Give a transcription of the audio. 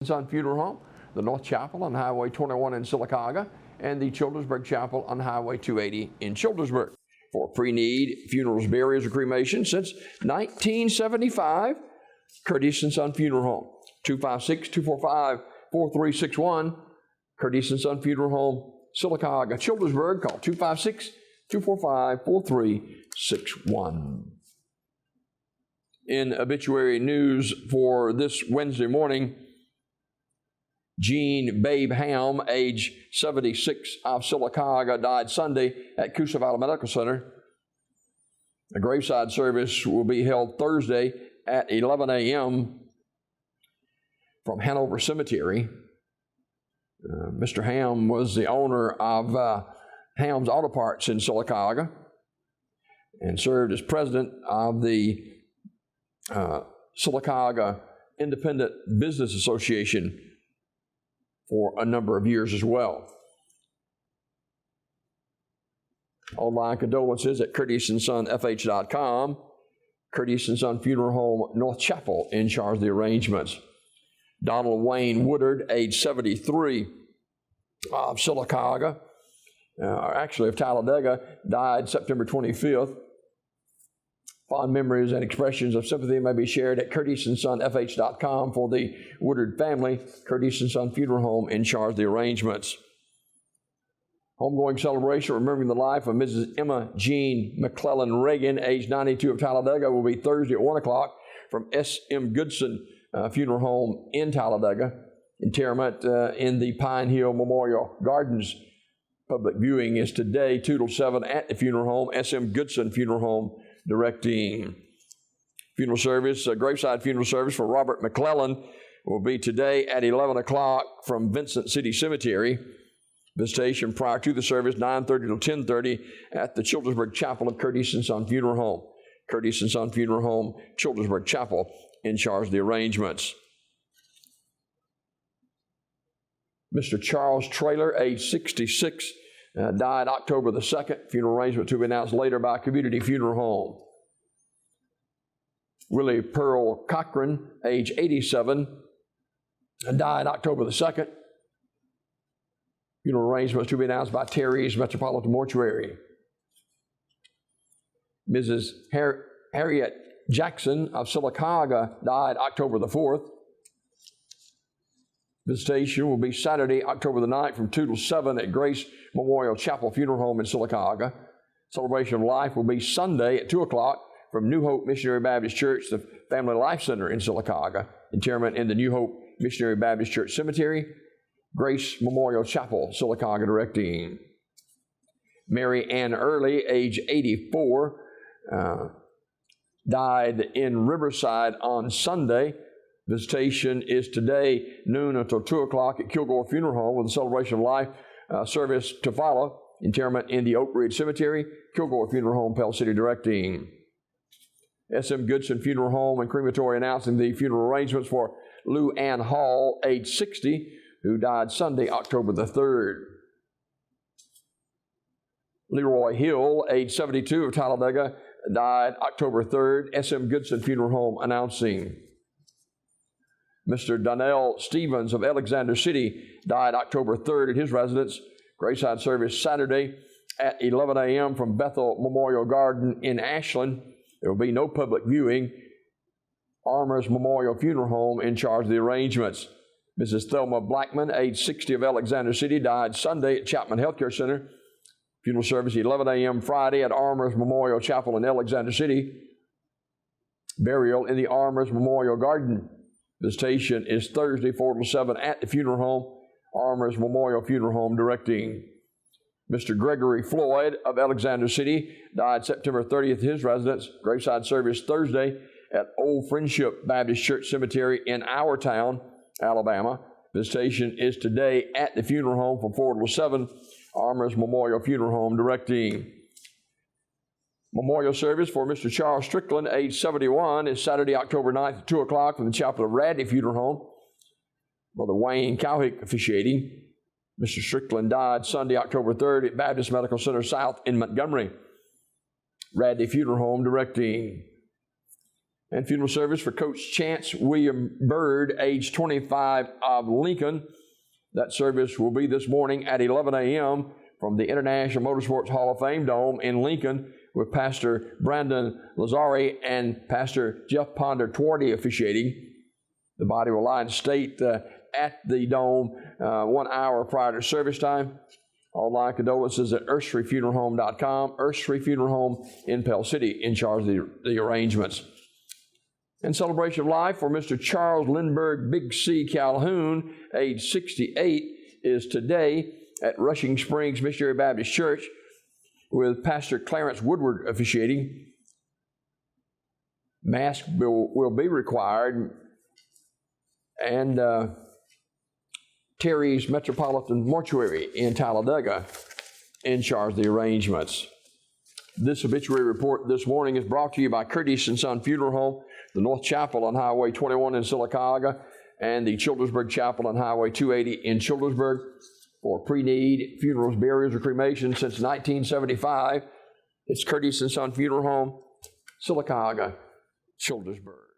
Son Funeral Home, the North Chapel on Highway 21 in Sylacauga, and the Childersburg Chapel on Highway 280 in Childersburg. For pre-need funerals, burials, or cremation since 1975, Curtis & Son Funeral Home, 256-245-4361, Curtis & Son Funeral Home, Sylacauga, Childersburg. Call 256-245-4361. In obituary news for this Wednesday morning, Jean Babe Ham, age 76, of Sylacauga, died Sunday at Coosa Valley Medical Center. A graveside service will be held Thursday at 11 a.m. from Hanover Cemetery. Mr. Ham was the owner of Ham's Auto Parts in Sylacauga and served as president of the Sylacauga Independent Business Association for a number of years as well. Online condolences at CurtisandSonFH.com. Curtis & Son Funeral Home, North Chapel, in charge of the arrangements. Donald Wayne Woodard, age 73, of Sylacauga, actually of Talladega, died September 25th. Fond memories and expressions of sympathy may be shared at CurtisandSonFH.com for the Woodard family. Curtis & Son Funeral Home, in charge of the arrangements. Homegoing celebration remembering the life of Mrs. Emma Jean McClellan Reagan, age 92, of Talladega, will be Thursday at 1 o'clock from S.M. Goodson Funeral Home in Talladega. Interment in the Pine Hill Memorial Gardens. Public viewing is today, 2 till 7, at the funeral home, S.M. Goodson Funeral Home, directing. Funeral service, graveside funeral service for Robert McClellan will be today at 11 o'clock from Vincent City Cemetery. Visitation prior to the service, 9:30 to 10:30 at the Childersburg Chapel of Curtis & Son Funeral Home. Curtis & Son Funeral Home, Childersburg Chapel, in charge of the arrangements. Mr. Charles Traylor, age 66, died October the 2nd. Funeral arrangement to be announced later by Community Funeral Home. Willie Pearl Cochran, age 87, died October the 2nd. Funeral arrangements to be announced by Terry's Metropolitan Mortuary. Mrs. Harriet Jackson of Sylacauga died October the 4th. Visitation will be Saturday, October the 9th from 2 till 7 at Grace Memorial Chapel Funeral Home in Sylacauga. Celebration of life will be Sunday at 2 o'clock from New Hope Missionary Baptist Church, the Family Life Center in Sylacauga. Interment in the New Hope Missionary Baptist Church Cemetery. Grace Memorial Chapel, Sylacauga, directing. Mary Ann Early, age 84, died in Riverside on Sunday. Visitation is today, noon until 2 o'clock at Kilgore Funeral Home, with a celebration of life service to follow. Interment in the Oak Ridge Cemetery, Kilgore Funeral Home, Pell City, directing. S.M. Goodson Funeral Home and Crematory announcing the funeral arrangements for Lou Ann Hall, age 60, who died Sunday, October the 3rd. Leroy Hill, age 72, of Talladega, died October 3rd. S.M. Goodson Funeral Home announcing. Mr. Donnell Stevens of Alexander City died October 3rd at his residence. Graveside service Saturday at 11 a.m. from Bethel Memorial Garden in Ashland. There will be no public viewing. Armour's Memorial Funeral Home in charge of the arrangements. Mrs. Thelma Blackman, age 60, of Alexander City, died Sunday at Chapman Healthcare Center. Funeral service 11 a.m. Friday at Armour's Memorial Chapel in Alexander City. Burial in the Armour's Memorial Garden. Visitation is Thursday, 4 to 7 at the funeral home. Armour's Memorial Funeral Home, directing. Mr. Gregory Floyd of Alexander City died September 30th at his residence. Graveside service Thursday at Old Friendship Baptist Church Cemetery in our town, Alabama. Visitation is today at the funeral home from 4 to 7. Armour's Memorial Funeral Home, directing. Memorial service for Mr. Charles Strickland, age 71, is Saturday, October 9th at 2 o'clock from the Chapel of Radley Funeral Home. Brother Wayne Cowhick officiating. Mr. Strickland died Sunday, October 3rd at Baptist Medical Center South in Montgomery. Radley Funeral Home, directing. And funeral service for Coach Chance William Bird, age 25, of Lincoln. That service will be this morning at 11 a.m. from the International Motorsports Hall of Fame Dome in Lincoln, with Pastor Brandon Lazari and Pastor Jeff Ponder Twardy officiating. The body will lie in state at the Dome 1 hour prior to service time. Online condolences at earthstreetfuneralhome.com. Earth Street Funeral Home in Pell City in charge of the arrangements. And celebration of life for Mr. Charles Lindbergh Big C Calhoun, age 68, is today at Rushing Springs Missionary Baptist Church, with Pastor Clarence Woodward officiating. Mass will be required, and Terry's Metropolitan Mortuary in Talladega in charge of the arrangements. This obituary report this morning is brought to you by Curtis & Son Funeral Home, the North Chapel on Highway 21 in Sylacauga, and the Childersburg Chapel on Highway 280 in Childersburg. For pre-need funerals, burials, or cremation since 1975, it's Curtis & Son Funeral Home, Sylacauga, Childersburg.